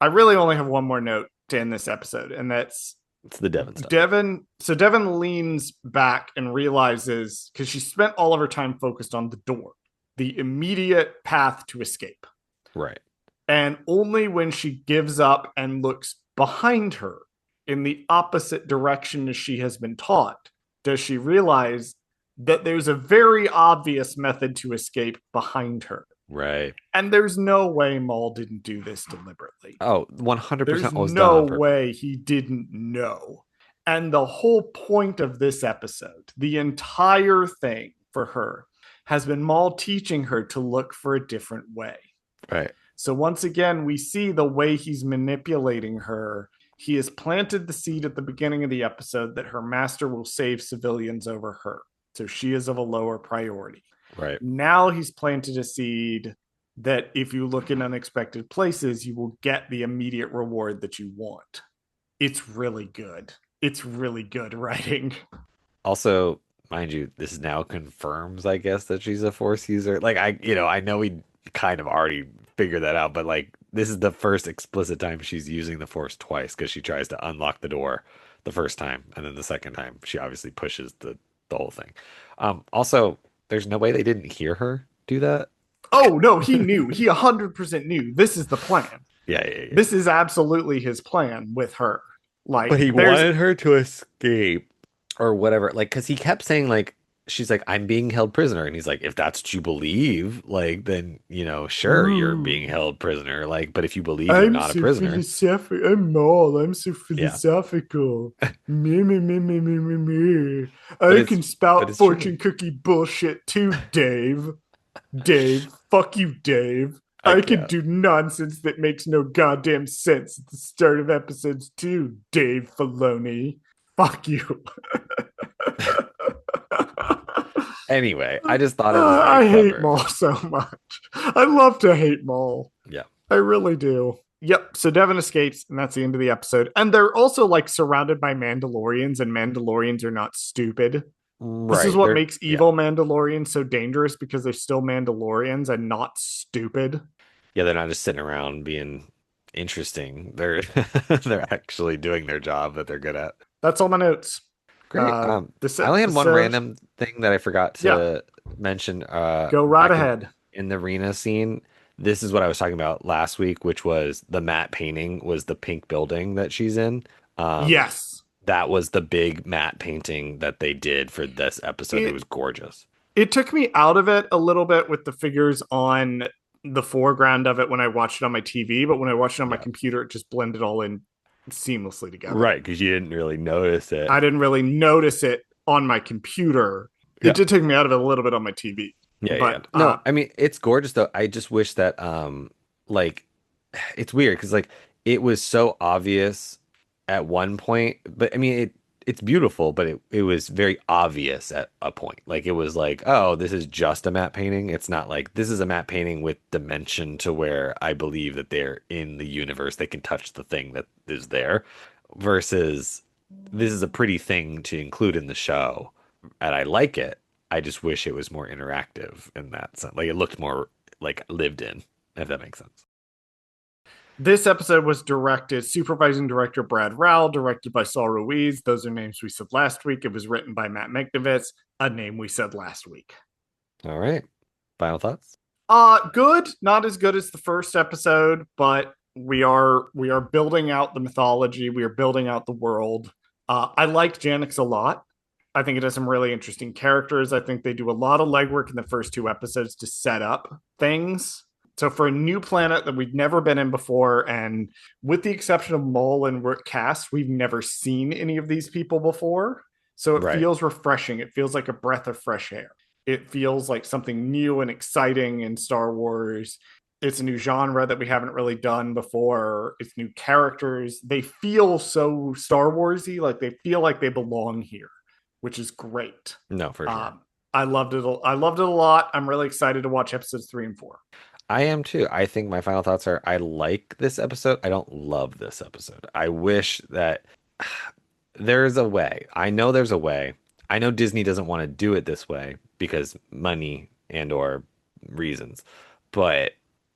I really only have one more note to end this episode, and that's it's the Devon stuff. Devon. So Devon leans back and realizes, because she spent all of her time focused on the door, the immediate path to escape. Right. And only when she gives up and looks behind her in the opposite direction as she has been taught does she realize that there's a very obvious method to escape behind her. Right. And there's no way Maul didn't do this deliberately. Oh, There's 100% was done no on purpose. way he didn't know. And the whole point of this episode, the entire thing for her, has been Maul teaching her to look for a different way. Right. So once again, we see the way he's manipulating her. He has planted the seed at the beginning of the episode that her master will save civilians over her. So she is of a lower priority. Right. Now he's planted a seed that if you look in unexpected places, you will get the immediate reward that you want. It's really good. It's really good writing. Also, mind you, this now confirms, I guess, that she's a Force user. Like I know we kind of already figured that out, but like this is the first explicit time she's using the Force twice because she tries to unlock the door the first time, and then the second time she obviously pushes the whole thing. Also, there's no way they didn't hear her do that. Oh no, he knew. He 100% knew. This is the plan. Yeah, yeah, yeah. This is absolutely his plan with her. But Like he there's wanted her to escape or whatever. Like, because he kept saying, like, she's like, I'm being held prisoner. And he's like, if that's what you believe, like, then, sure, you're being Ooh, held prisoner. Like, but if you believe you're I'm not a so prisoner, philosophical. I'm Maul. I'm so yeah. philosophical. Me, me, me, me, me, me, me. But I it's, can but spout it's true. fortune cookie bullshit too, Dave. Dave, fuck you, Dave. I I can can't. do nonsense that makes no goddamn sense at the start of episodes too, Dave Filoni. Fuck you. Anyway, I just thought it was very I hate clever. Maul so much. I love to hate Maul. Yeah. I really do. Yep. So Devin escapes, and that's the end of the episode. And they're also like surrounded by Mandalorians, and Mandalorians are not stupid. This is Right. what They're, makes yeah. evil Mandalorians so dangerous because they're still Mandalorians and not stupid. Yeah, they're not just sitting around being interesting. They're they're actually doing their job that they're good at. That's all my notes. Great. This I only had one episode, random thing that I forgot yeah, to mention go right back ahead. in the arena scene. This is what I was talking about last week, which was the matte painting was the pink building that she's in. Um, Yes. that was the big matte painting that they did for this episode. It It was gorgeous. it took me out of it a little bit with the figures on the foreground of it when I watched it on my TV, but when I watched it on my Yeah. computer, it just blended all in seamlessly together. Right, because you didn't really notice it. I didn't really notice it on my computer. It Yeah. did take me out of it a little bit on my TV, Yeah, yeah. but No, I mean it's gorgeous though. I just wish that like it's weird because like it was so obvious at one point, but I mean it's beautiful, but it was very obvious at a point. Like it was like, oh, this is just a matte painting. It's not like this is a matte painting with dimension to where I believe that they're in the universe. They can touch the thing that is there versus this is a pretty thing to include in the show, and I like it. I just wish it was more interactive in that sense. Like it looked more like lived in, if that makes sense. this episode was directed, supervising director Brad Rowell, directed by Saul Ruiz. Those are names we said last week. It was written by Matt Micknovitz, a name we said last week. All right. Final thoughts? Good. Not as good as the first episode, but we are building out the mythology. We are building out the world. I liked Janix a lot. I think it has some really interesting characters. I think they do a lot of legwork in the first two episodes to set up things. So for a new planet that we've never been in before, and with the exception of Mole and Rick Cast, we've never seen any of these people before. So it Right. feels refreshing. It feels like a breath of fresh air. It feels like something new and exciting in Star Wars. It's a new genre that we haven't really done before. It's new characters. They feel so Star Warsy, like they feel like they belong here, which is great. No, for sure. Um, I loved it. I loved it a lot. I'm really excited to watch episodes 3 and 4. I am too. I think my final thoughts are I like this episode. I don't love this episode. I wish that there's a way. I know there's a way. I know Disney doesn't want to do it this way because money and or reasons. But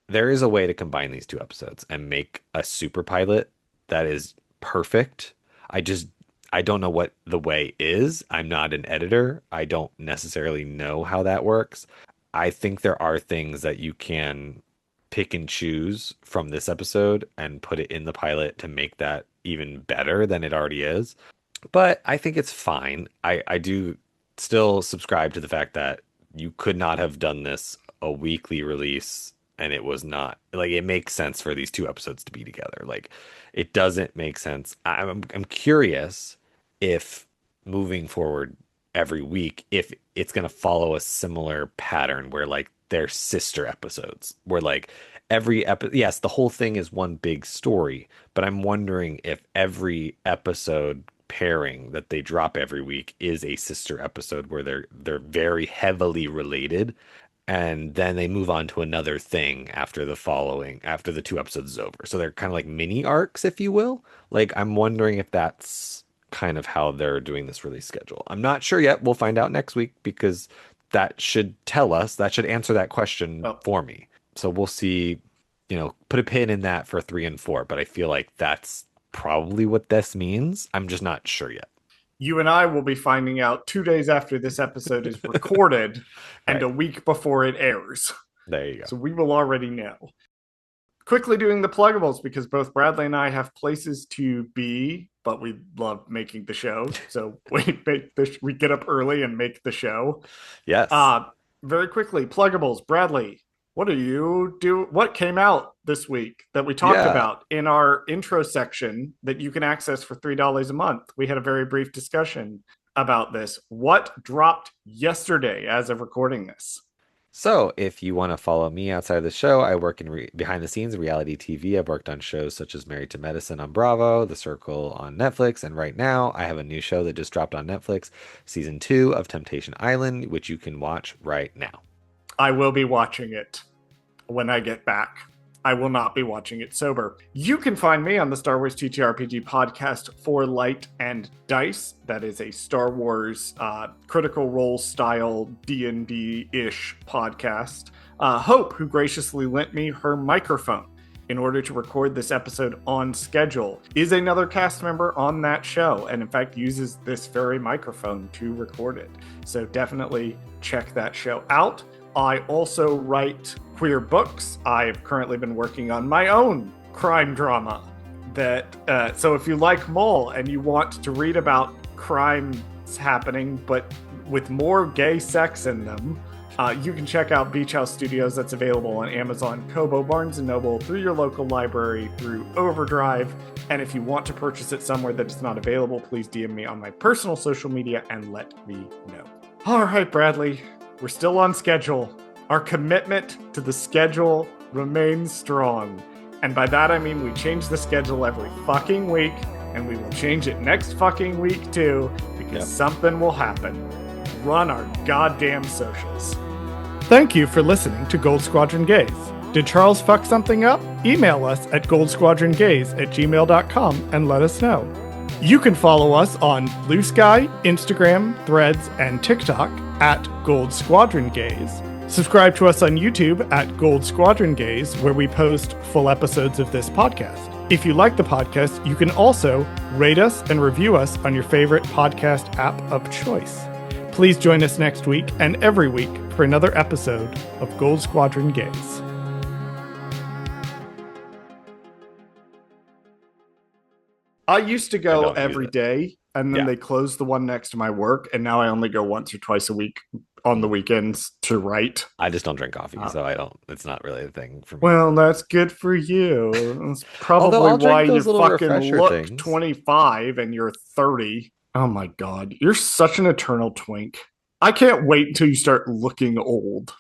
there is a way to combine these two episodes and make a super pilot that is perfect. I just I don't know what the way is. I'm not an editor. I don't necessarily know how that works. I think there are things that you can pick and choose from this episode and put it in the pilot to make that even better than it already is. But I think it's fine. I do still subscribe to the fact that you could not have done this a weekly release and it was not like it makes sense for these two episodes to be together. Like it doesn't make sense. I'm curious if moving forward every week, if it's going to follow a similar pattern where like they're sister episodes, where like every episode, yes, the whole thing is one big story, but I'm wondering if every episode pairing that they drop every week is a sister episode where they're very heavily related and then they move on to another thing after the two episodes is over. So they're kind of like mini arcs, if you will. Like I'm wondering if that's kind of how they're doing this release schedule. I'm not sure yet. We'll find out next week because that should tell us, that should answer that question Well, for me. So we'll see put a pin in that for 3 and 4. But I feel like that's probably what this means. I'm just not sure yet. You and I will be finding out 2 days after this episode is recorded and Right. a week before it airs. There you go. So we will already know. Quickly doing the pluggables because both Bradley and I have places to be, but we love making the show. So we get up early and make the show. Yes. Very quickly, pluggables. Bradley, what came out this week that we talked Yeah. about in our intro section that you can access for $3 a month? We had a very brief discussion about this. What dropped yesterday as of recording this? So, if you want to follow me outside of the show, I work in behind the scenes reality TV. I've worked on shows such as Married to Medicine on Bravo, The Circle on Netflix, and right now I have a new show that just dropped on Netflix, season 2 of Temptation Island, which you can watch right now. I will be watching it when I get back. I will not be watching it sober. You can find me on the Star Wars TTRPG podcast For Light and Dice. That is a Star Wars Critical Role style D&D-ish podcast. Hope, who graciously lent me her microphone in order to record this episode on schedule, is another cast member on that show, and in fact uses this very microphone to record it. So definitely check that show out. I also write queer books. I've currently been working on my own crime drama. So if you like Maul and you want to read about crimes happening, but with more gay sex in them, you can check out Beach House Studios. That's available on Amazon, Kobo, Barnes & Noble, through your local library, through Overdrive. And if you want to purchase it somewhere that is not available, please DM me on my personal social media and let me know. All right, Bradley, we're still on schedule. Our commitment to the schedule remains strong. And by that, I mean we change the schedule every fucking week, and we will change it next fucking week too, because something will happen. Run our goddamn socials. Thank you for listening to Gold Squadron Gaze. Did Charles fuck something up? Email us at goldsquadrongaze@gmail.com and let us know. You can follow us on BlueSky, Instagram, Threads, and TikTok at Gold Squadron Gaze. Subscribe to us on YouTube at Gold Squadron Gaze, where we post full episodes of this podcast. If you like the podcast, you can also rate us and review us on your favorite podcast app of choice. Please join us next week and every week for another episode of Gold Squadron Gaze. I used to go every day, and then they closed the one next to my work, and now I only go once or twice a week on the weekends to write. I just don't drink coffee, so it's not really a thing for me. Well, that's good for you. That's probably why you fucking look 25 and you're 30. Oh my God. You're such an eternal twink. I can't wait until you start looking old.